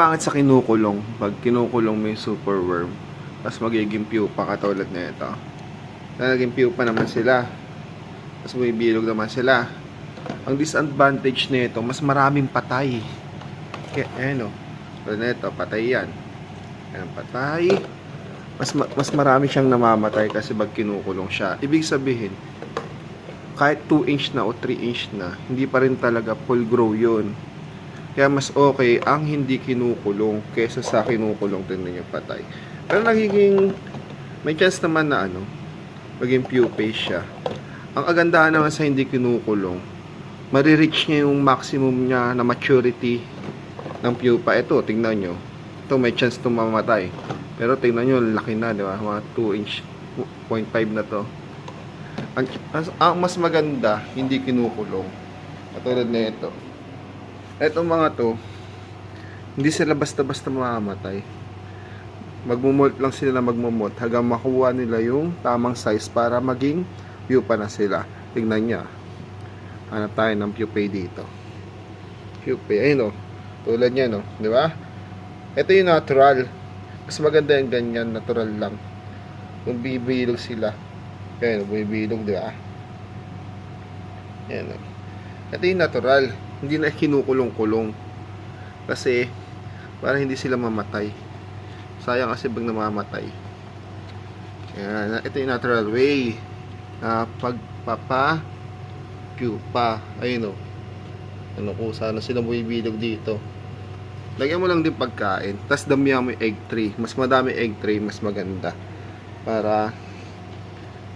pangit sa kinukulong. Pag kinukulong mo yung superworm, tapos magiging pupa katulad na ito. Naging pupa naman sila. Tapos bumibilog naman sila. Ang disadvantage nito, mas maraming patay. Kaya, ayan o. Tulad na ito, patay yan. Ayan, patay. Mas marami siyang namamatay kasi pag kinukulong siya. Ibig sabihin, kahit 2 inch na o 3 inch na, hindi pa rin talaga full grow yun. Kaya mas okay ang hindi kinukulong kesa sa kinukulong din yung patay. Pero may chance naman na maging pupae siya. Ang kagandahan naman sa hindi kinukulong, marireach niya yung maximum niya na maturity ng pupa. Ito, tingnan nyo. Ito, may chance itong mamatay. Pero tingnan nyo, laki na, di ba? Mga 2 inch, 0.5 na to. Ang mas maganda, hindi kinukulong. Katulad na ito. Etong mga to, hindi sila basta-basta mamamatay. Magmumult lang sila na magmumult hanggang makuha nila yung tamang size para maging pupa na sila. Tingnan niya. Hanap tayo ng pupae dito. Pupae, ayun o. Tulad niya, no? Di ba? Ito yung natural. Mas maganda yung ganyan, natural lang. Kung bibilog sila. Ayun, bibilog, di ba? Ayan o. Ito yung natural. Hindi na kinukulong-kulong. Kasi, para hindi sila mamatay. Sayang kasi pag namamatay. Ayan, ito yung natural way na pagpapa-pupa. Ayun o. Kung sana sila bumibilog dito. Lagyan mo lang din pagkain. Tapos damihan mo yung egg tray. Mas madami egg tray, mas maganda. Para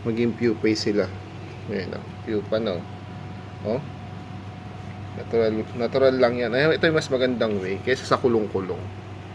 maging pupae sila. Ayan o. Pupa na o. Oh. Natural lang yan. Ito yung mas magandang way kaysa sa kulong-kulong.